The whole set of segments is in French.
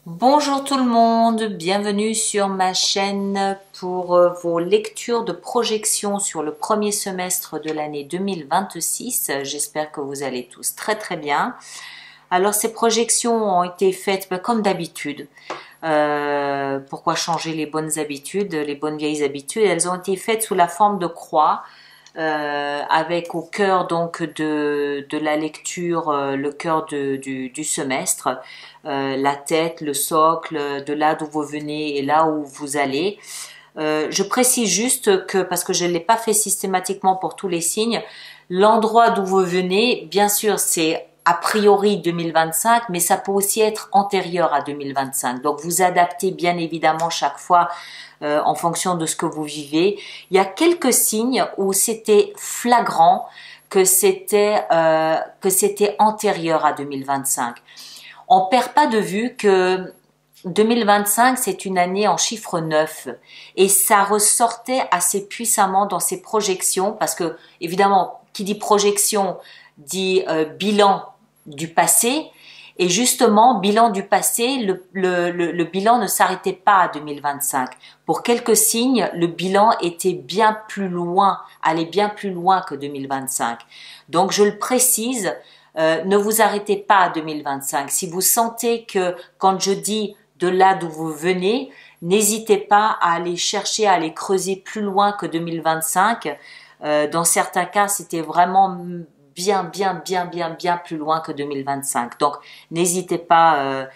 Bonjour tout le monde, bienvenue sur ma chaîne pour vos lectures de projection sur le premier semestre de l'année 2026. J'espère que vous allez tous très très bien. Alors ces projections ont été faites comme d'habitude. Pourquoi changer les bonnes habitudes, les bonnes vieilles habitudes? Elles ont été faites sous la forme de croix. Avec au cœur donc de la lecture, le cœur du semestre, la tête, le socle, de là d'où vous venez et là où vous allez. Je précise juste que, parce que je ne l'ai pas fait systématiquement pour tous les signes, l'endroit d'où vous venez, bien sûr, c'est a priori 2025, mais ça peut aussi être antérieur à 2025. Donc vous adaptez bien évidemment chaque fois en fonction de ce que vous vivez. Il y a quelques signes où c'était flagrant que c'était antérieur à 2025. On perd pas de vue que 2025, c'est une année en chiffre 9 et ça ressortait assez puissamment dans ces projections parce que, évidemment, qui dit projection dit bilan du passé et justement, bilan du passé, le bilan ne s'arrêtait pas à 2025. Pour quelques signes, le bilan était bien plus loin, allait bien plus loin que 2025. Donc, je le précise, ne vous arrêtez pas à 2025. Si vous sentez que quand je dis de là d'où vous venez, n'hésitez pas à aller chercher, à aller creuser plus loin que 2025. Dans certains cas, c'était vraiment bien plus loin que 2025. Donc, n'hésitez pas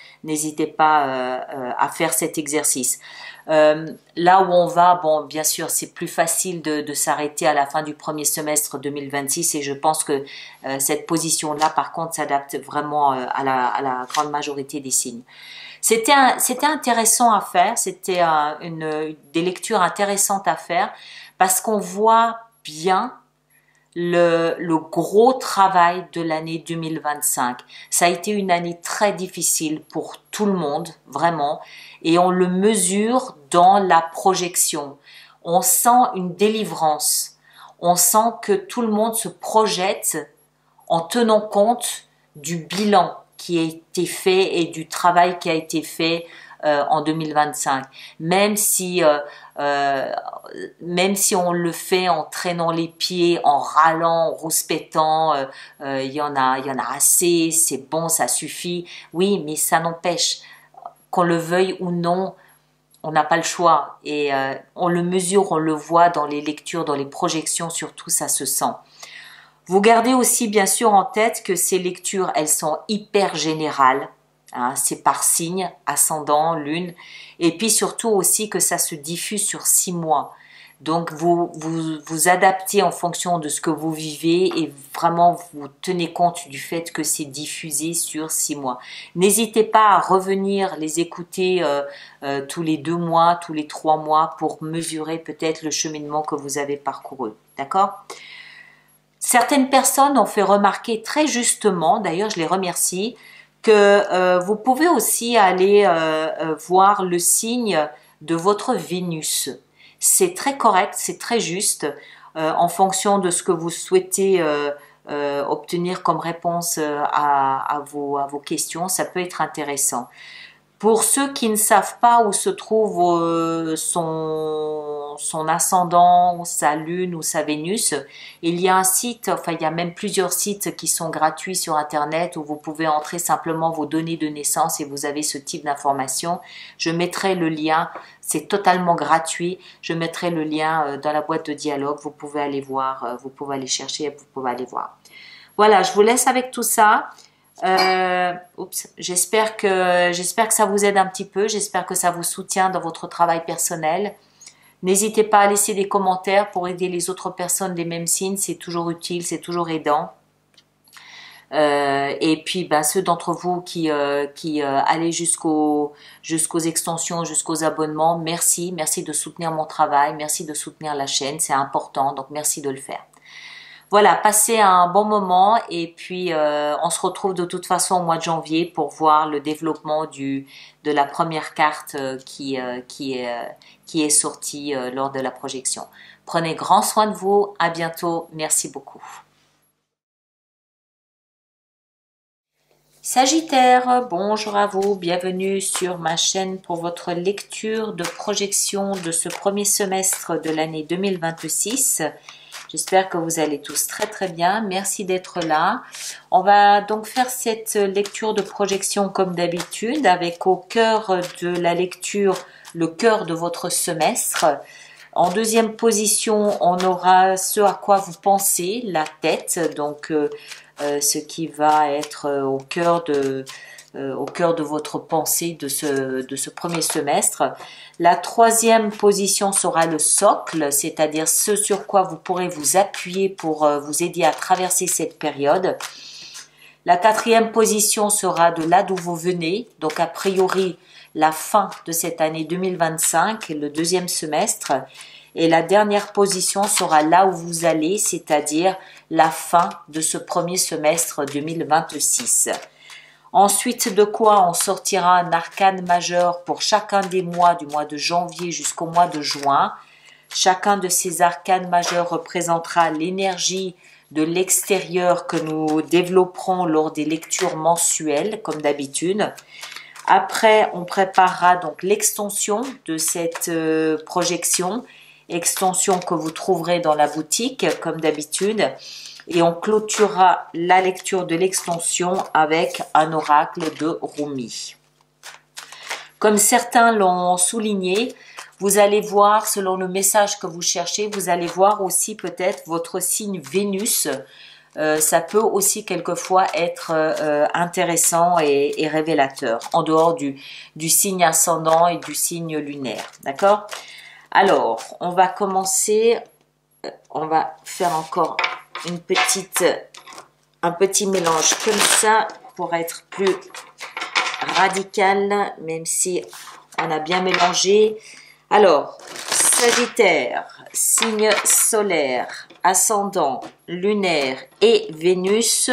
à faire cet exercice. Là où on va, bon, bien sûr, c'est plus facile de s'arrêter à la fin du premier semestre 2026 et je pense que cette position-là, par contre, s'adapte vraiment à la grande majorité des signes. C'était intéressant à faire, c'était des lectures intéressantes à faire parce qu'on voit bien le gros travail de l'année 2025. Ça a été une année très difficile pour tout le monde, vraiment, et on le mesure dans la projection. On sent une délivrance. On sent que tout le monde se projette en tenant compte du bilan qui a été fait et du travail qui a été fait en 2025. Euh, Même si on le fait en traînant les pieds, en râlant, en rouspétant, il y en a assez, c'est bon, ça suffit. Oui, mais ça n'empêche, qu'on le veuille ou non, on n'a pas le choix. Et on le mesure, on le voit dans les lectures, dans les projections, surtout ça se sent. Vous gardez aussi bien sûr en tête que ces lectures, elles sont hyper générales. Hein, c'est par signe, ascendant, lune. Et puis surtout aussi que ça se diffuse sur 6 mois. Donc vous adaptez en fonction de ce que vous vivez et vraiment vous tenez compte du fait que c'est diffusé sur 6 mois. N'hésitez pas à revenir les écouter tous les 2 mois, tous les 3 mois pour mesurer peut-être le cheminement que vous avez parcouru. D'accord ? Certaines personnes ont fait remarquer très justement, d'ailleurs je les remercie, que vous pouvez aussi aller voir le signe de votre Vénus. C'est très correct, c'est très juste en fonction de ce que vous souhaitez obtenir comme réponse à vos questions. Ça peut être intéressant. Pour ceux qui ne savent pas où se trouve son ascendant, ou sa lune ou sa Vénus, il y a un site, enfin il y a même plusieurs sites qui sont gratuits sur Internet où vous pouvez entrer simplement vos données de naissance et vous avez ce type d'informations. Je mettrai le lien, c'est totalement gratuit, je mettrai le lien dans la boîte de dialogue, vous pouvez aller voir, vous pouvez aller chercher, vous pouvez aller voir. Voilà, je vous laisse avec tout ça. J'espère que ça vous aide un petit peu, j'espère que ça vous soutient dans votre travail personnel. N'hésitez pas à laisser des commentaires pour aider les autres personnes des mêmes signes, c'est toujours utile, c'est toujours aidant. Et puis ceux d'entre vous qui allez jusqu'aux extensions, jusqu'aux abonnements, merci de soutenir mon travail, merci de soutenir la chaîne, c'est important, donc merci de le faire. Voilà, passez un bon moment et puis on se retrouve de toute façon au mois de janvier pour voir le développement de la première carte qui est sortie lors de la projection. Prenez grand soin de vous, à bientôt, merci beaucoup. Sagittaire, bonjour à vous, bienvenue sur ma chaîne pour votre lecture de projection de ce premier semestre de l'année 2026. J'espère que vous allez tous très bien, merci d'être là. On va donc faire cette lecture de projection comme d'habitude avec au cœur de la lecture le cœur de votre semestre. En deuxième position, on aura ce à quoi vous pensez, la tête, donc ce qui va être au cœur de votre pensée de ce premier semestre. La troisième position sera le socle, c'est-à-dire ce sur quoi vous pourrez vous appuyer pour vous aider à traverser cette période. La quatrième position sera de là d'où vous venez, donc a priori la fin de cette année 2025, le deuxième semestre. Et la dernière position sera là où vous allez, c'est-à-dire la fin de ce premier semestre 2026. Ensuite de quoi on sortira un arcane majeur pour chacun des mois, du mois de janvier jusqu'au mois de juin. Chacun de ces arcanes majeurs représentera l'énergie de l'extérieur que nous développerons lors des lectures mensuelles, comme d'habitude. Après, on préparera donc l'extension de cette projection, extension que vous trouverez dans la boutique, comme d'habitude. Et on clôturera la lecture de l'extension avec un oracle de Rumi. Comme certains l'ont souligné, vous allez voir, selon le message que vous cherchez, vous allez voir aussi peut-être votre signe Vénus. Ça peut aussi quelquefois être intéressant et révélateur, en dehors du signe ascendant et du signe lunaire. D'accord ? Alors, on va commencer, on va faire encore un petit mélange comme ça pour être plus radical, même si on a bien mélangé. Alors, Sagittaire, signe solaire, ascendant, lunaire et Vénus,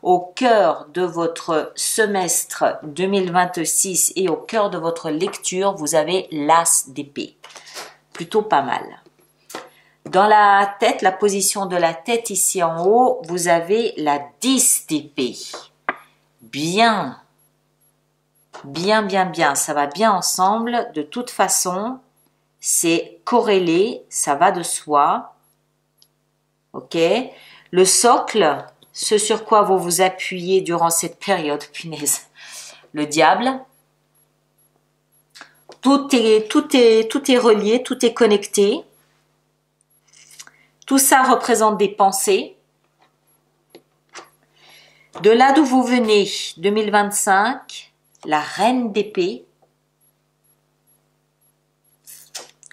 au cœur de votre semestre 2026 et au cœur de votre lecture, vous avez l'As d'épée. Plutôt pas mal. Dans la tête, la position de la tête ici en haut, vous avez la 10 d'épée. Bien, ça va bien ensemble. De toute façon, c'est corrélé, ça va de soi. Ok. Le socle, ce sur quoi vous vous appuyez durant cette période, punaise, le diable. Tout est relié, tout est connecté. Tout ça représente des pensées. De là d'où vous venez, 2025, la reine d'épée.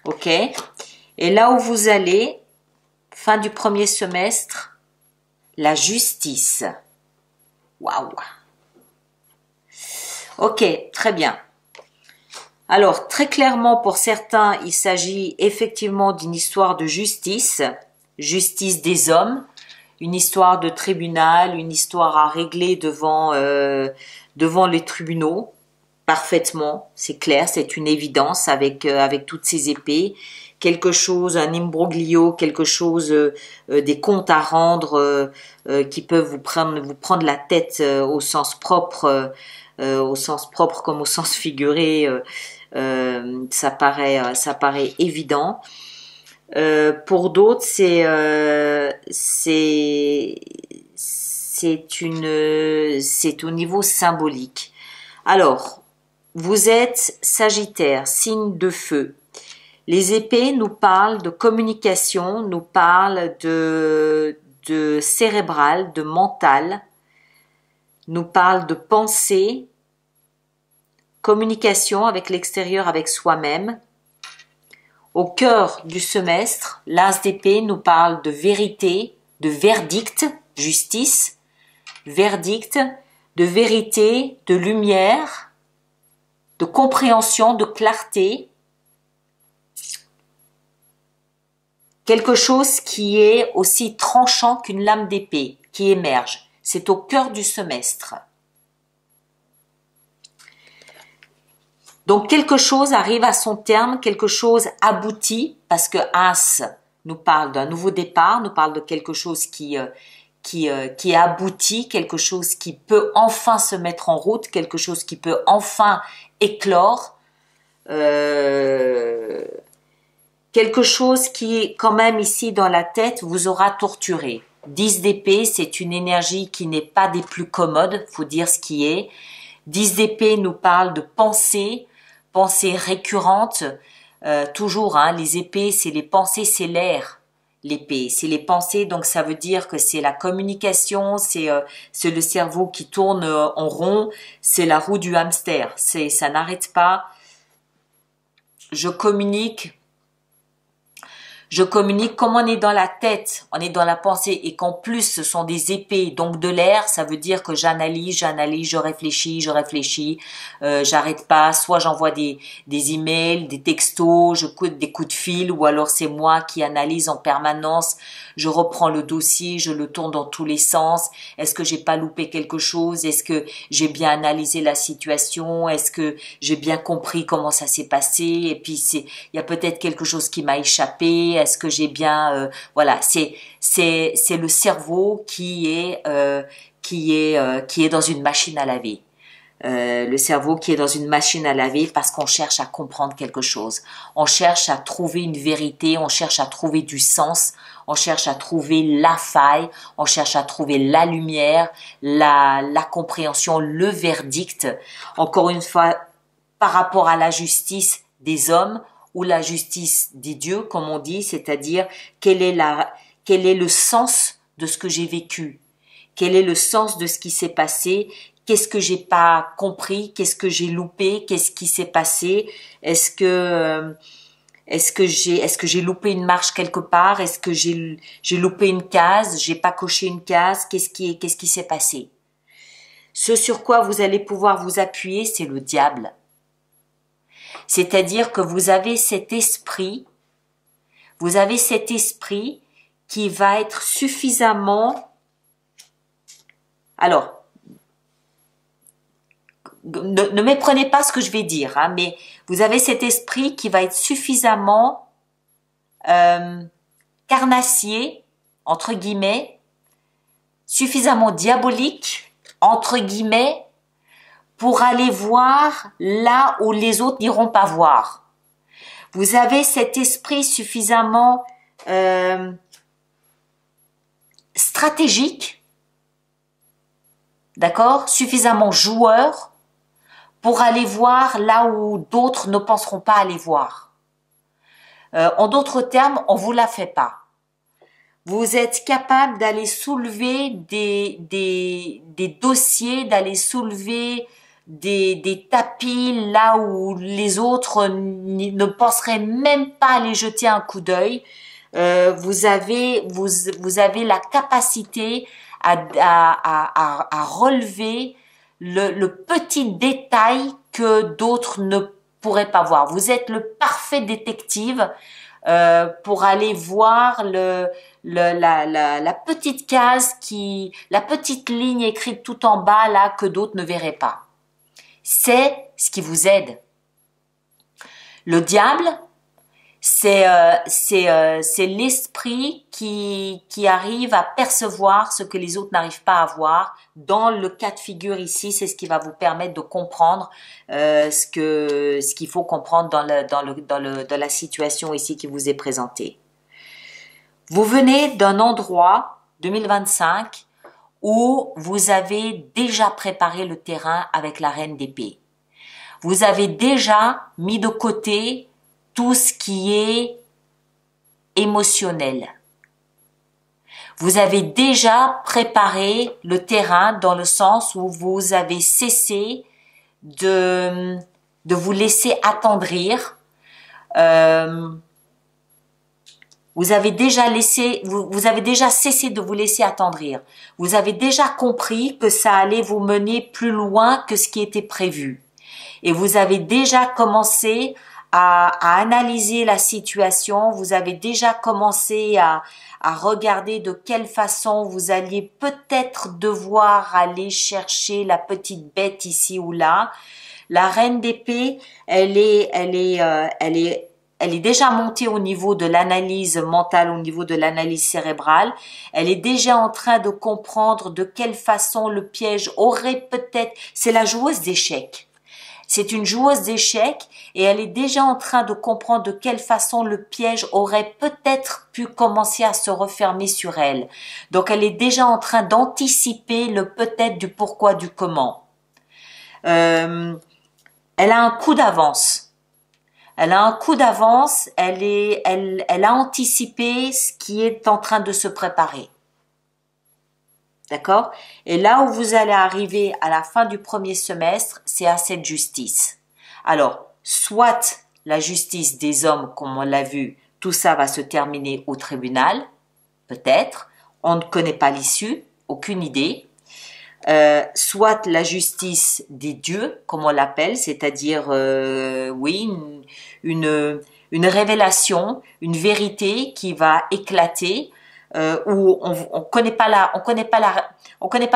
Ok. Et là où vous allez, fin du premier semestre, la justice. Waouh. Ok, très bien. Alors, très clairement, pour certains, il s'agit effectivement d'une histoire de justice des hommes, une histoire de tribunal, une histoire à régler devant les tribunaux, parfaitement, c'est clair, c'est une évidence avec toutes ces épées, quelque chose, un imbroglio, quelque chose, des comptes à rendre qui peuvent vous prendre la tête au sens propre comme au sens figuré. Ça paraît évident. Pour d'autres, c'est au niveau symbolique. Alors, vous êtes Sagittaire, signe de feu. Les épées nous parlent de communication, nous parlent de cérébral, de mental, nous parlent de pensée, communication avec l'extérieur, avec soi-même. Au cœur du semestre, l'As d'épée nous parle de vérité, de verdict, justice, verdict, de vérité, de lumière, de compréhension, de clarté. Quelque chose qui est aussi tranchant qu'une lame d'épée, qui émerge. C'est au cœur du semestre. Donc quelque chose arrive à son terme, quelque chose aboutit, parce que As nous parle d'un nouveau départ, nous parle de quelque chose qui qui aboutit, quelque chose qui peut enfin se mettre en route, quelque chose qui peut enfin éclore, quelque chose qui, quand même, ici dans la tête, vous aura torturé. 10 d'épée, c'est une énergie qui n'est pas des plus commodes, faut dire ce qui est. 10 d'épée nous parle de pensées récurrentes, toujours, hein, les épées, c'est les pensées, c'est l'air. L'épée, c'est les pensées, donc ça veut dire que c'est la communication, c'est le cerveau qui tourne en rond, c'est la roue du hamster, ça n'arrête pas. Je communique comme on est dans la tête, on est dans la pensée et qu'en plus ce sont des épées, donc de l'air, ça veut dire que j'analyse, je réfléchis, j'arrête pas, soit j'envoie des emails, des textos, des coups de fil ou alors c'est moi qui analyse en permanence, je reprends le dossier, je le tourne dans tous les sens, est-ce que j'ai pas loupé quelque chose, est-ce que j'ai bien analysé la situation, est-ce que j'ai bien compris comment ça s'est passé et puis il y a peut-être quelque chose qui m'a échappé. Est-ce que j'ai bien voilà, c'est le cerveau qui est dans une machine à laver. Le cerveau qui est dans une machine à laver parce qu'on cherche à comprendre quelque chose. On cherche à trouver une vérité, on cherche à trouver du sens, on cherche à trouver la faille, on cherche à trouver la lumière, la compréhension, le verdict. Encore une fois, par rapport à la justice des hommes, ou la justice des dieux, comme on dit, c'est-à-dire quel est le sens de ce que j'ai vécu, quel est le sens de ce qui s'est passé, qu'est-ce que j'ai pas compris, qu'est-ce que j'ai loupé, qu'est-ce qui s'est passé, est-ce que j'ai loupé une marche quelque part, est-ce que j'ai loupé une case, j'ai pas coché une case, qu'est-ce qui s'est passé. Ce sur quoi vous allez pouvoir vous appuyer, c'est le diable. C'est-à-dire que vous avez cet esprit qui va être suffisamment... Alors, ne méprenez pas ce que je vais dire, hein, mais vous avez cet esprit qui va être suffisamment carnassier, entre guillemets, suffisamment diabolique, entre guillemets, pour aller voir là où les autres n'iront pas voir. Vous avez cet esprit suffisamment stratégique, d'accord, suffisamment joueur pour aller voir là où d'autres ne penseront pas aller voir. En d'autres termes, on vous la fait pas. Vous êtes capable d'aller soulever des dossiers, d'aller soulever des tapis là où les autres ne penseraient même pas aller jeter un coup d'œil. Vous avez la capacité à relever le petit détail que d'autres ne pourraient pas voir. Vous êtes le parfait détective pour aller voir la petite case la petite ligne écrite tout en bas là que d'autres ne verraient pas. C'est ce qui vous aide. Le diable, c'est l'esprit qui arrive à percevoir ce que les autres n'arrivent pas à voir. Dans le cas de figure ici, c'est ce qui va vous permettre de comprendre ce qu'il faut comprendre dans la situation ici qui vous est présentée. Vous venez d'un endroit 2025 où vous avez déjà préparé le terrain avec la reine d'épée. Vous avez déjà mis de côté tout ce qui est émotionnel. Vous avez déjà préparé le terrain dans le sens où vous avez cessé de vous laisser attendrir. Vous avez déjà cessé de vous laisser attendrir. Vous avez déjà compris que ça allait vous mener plus loin que ce qui était prévu. Et vous avez déjà commencé à analyser la situation. Vous avez déjà commencé à regarder de quelle façon vous alliez peut-être devoir aller chercher la petite bête ici ou là. La reine d'épée, elle est elle est déjà montée au niveau de l'analyse mentale, au niveau de l'analyse cérébrale. Elle est déjà en train de comprendre de quelle façon le piège aurait peut-être... C'est la joueuse d'échecs. C'est une joueuse d'échecs et elle est déjà en train de comprendre de quelle façon le piège aurait peut-être pu commencer à se refermer sur elle. Donc elle est déjà en train d'anticiper le peut-être du pourquoi, du comment. Elle a un coup d'avance. Elle a un coup d'avance, elle a anticipé ce qui est en train de se préparer. D'accord? Et là où vous allez arriver à la fin du premier semestre, c'est à cette justice. Alors, soit la justice des hommes, comme on l'a vu, tout ça va se terminer au tribunal, peut-être, on ne connaît pas l'issue, aucune idée. Soit la justice des dieux, comme on l'appelle, c'est-à-dire, oui, une révélation, une vérité qui va éclater, où on connaît pas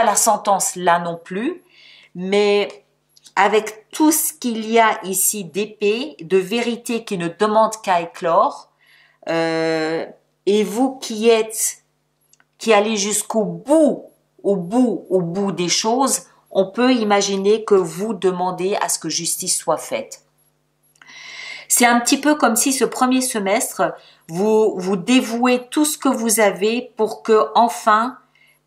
la sentence là non plus, mais avec tout ce qu'il y a ici d'épais, de vérité qui ne demande qu'à éclore, et vous qui allez jusqu'au bout, au bout des choses, on peut imaginer que vous demandez à ce que justice soit faite. C'est un petit peu comme si ce premier semestre, vous dévouez tout ce que vous avez pour que enfin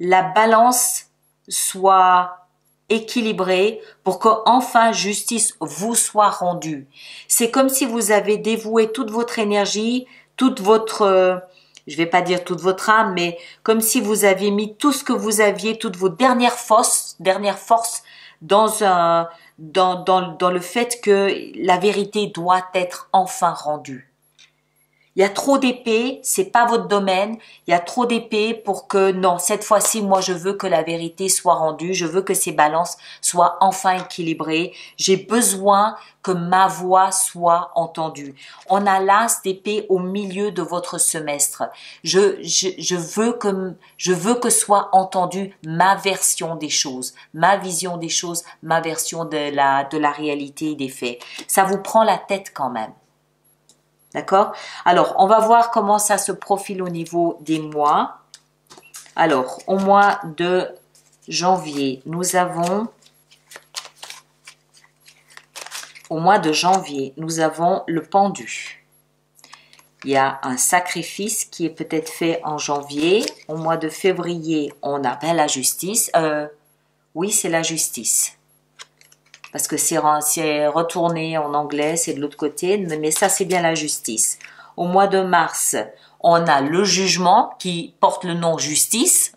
la balance soit équilibrée, pour que enfin justice vous soit rendue. C'est comme si vous avez dévoué toute votre énergie, toute votre, je vais pas dire toute votre âme, mais comme si vous aviez mis tout ce que vous aviez, toutes vos dernières forces dans le fait que la vérité doit être enfin rendue. Il y a trop d'épées, c'est pas votre domaine, il y a trop d'épées pour que non, cette fois-ci, moi je veux que la vérité soit rendue, je veux que ces balances soient enfin équilibrées, j'ai besoin que ma voix soit entendue. On a l'as d'épée au milieu de votre semestre. Je veux que soit entendue ma version des choses, ma vision des choses, ma version de la réalité et des faits. Ça vous prend la tête quand même. D'accord? Alors, on va voir comment ça se profile au niveau des mois. Alors, au mois de janvier, nous avons le pendu. Il y a un sacrifice qui est peut-être fait en janvier. Au mois de février, on a la justice. Oui, c'est la justice. Parce que c'est retourné en anglais, c'est de l'autre côté, mais ça c'est bien la justice. Au mois de mars, on a le jugement qui porte le nom justice,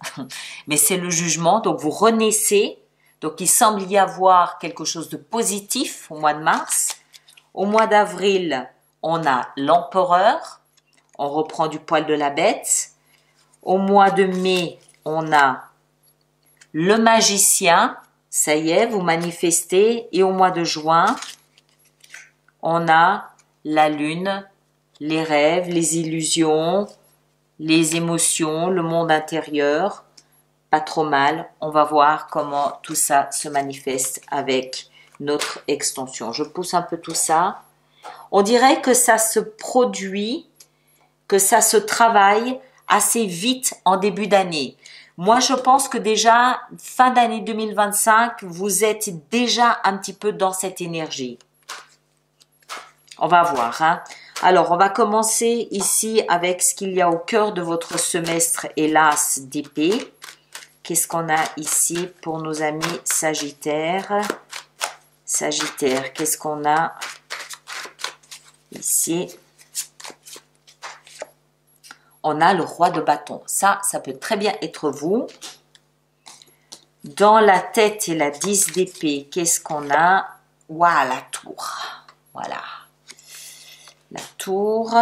mais c'est le jugement, donc vous renaissez, donc il semble y avoir quelque chose de positif au mois de mars. Au mois d'avril, on a l'empereur, on reprend du poil de la bête. Au mois de mai, on a le magicien, ça y est, vous manifestez. Et au mois de juin, on a la lune, les rêves, les illusions, les émotions, le monde intérieur. Pas trop mal. On va voir comment tout ça se manifeste avec notre extension. Je pousse un peu tout ça. On dirait que ça se produit, que ça se travaille assez vite en début d'année. Moi, je pense que déjà, fin d'année 2025, vous êtes déjà un petit peu dans cette énergie. On va voir. Hein. Alors, on va commencer ici avec ce qu'il y a au cœur de votre semestre et l'as d'épée. Qu'est-ce qu'on a ici pour nos amis Sagittaires? Sagittaire, qu'est-ce qu'on a ici? On a le roi de bâton. Ça peut très bien être vous. Dans la tête et la 10 d'épée, qu'est-ce qu'on a? Waouh, la tour. Voilà. La tour.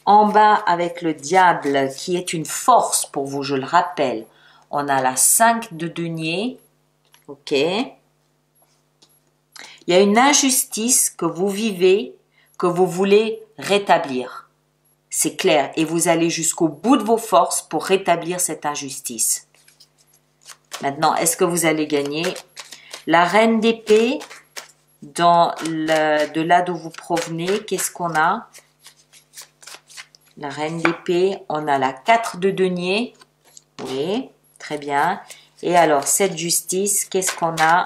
En bas, avec le diable, qui est une force pour vous, je le rappelle. On a la 5 de denier. Ok. Il y a une injustice que vous vivez, que vous voulez rétablir. C'est clair, et vous allez jusqu'au bout de vos forces pour rétablir cette injustice. Maintenant, est-ce que vous allez gagner? La reine d'épée, de là d'où vous provenez, qu'est-ce qu'on a? La reine d'épée, on a la 4 de denier. Oui, très bien. Et alors, cette justice, qu'est-ce qu'on a?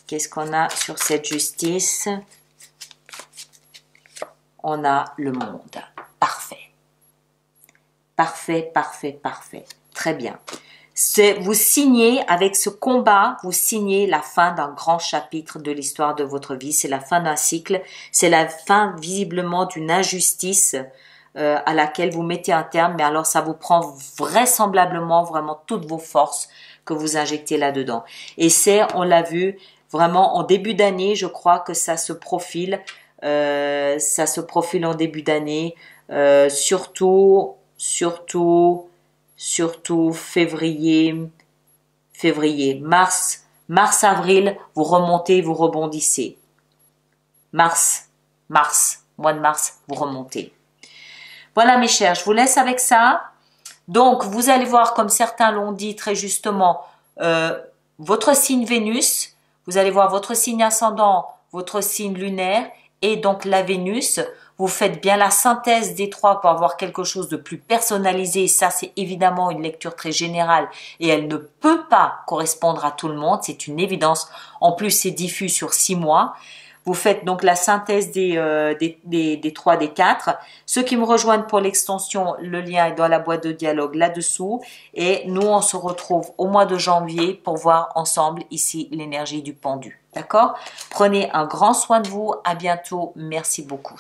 Qu'est-ce qu'on a sur cette justice? On a le monde. Parfait. Parfait, parfait, parfait. Très bien. Vous signez, avec ce combat, vous signez la fin d'un grand chapitre de l'histoire de votre vie. C'est la fin d'un cycle. C'est la fin, visiblement, d'une injustice à laquelle vous mettez un terme. Mais alors, ça vous prend vraisemblablement vraiment toutes vos forces que vous injectez là-dedans. Et c'est, on l'a vu, vraiment en début d'année, je crois que ça se profile. Ça se profile en début d'année. Surtout février, mars, avril, vous remontez, vous rebondissez. Mars, mois de mars, vous remontez. Voilà mes chers, je vous laisse avec ça. Donc, vous allez voir, comme certains l'ont dit très justement, votre signe Vénus, vous allez voir votre signe ascendant, votre signe lunaire et donc la Vénus. Vous faites bien la synthèse des trois pour avoir quelque chose de plus personnalisé. Ça, c'est évidemment une lecture très générale et elle ne peut pas correspondre à tout le monde. C'est une évidence. En plus, c'est diffus sur 6 mois. Vous faites donc la synthèse des 3, des 4. Ceux qui me rejoignent pour l'extension, le lien est dans la boîte de dialogue là-dessous. Et nous, on se retrouve au mois de janvier pour voir ensemble ici l'énergie du pendu. D'accord? Prenez un grand soin de vous. À bientôt. Merci beaucoup.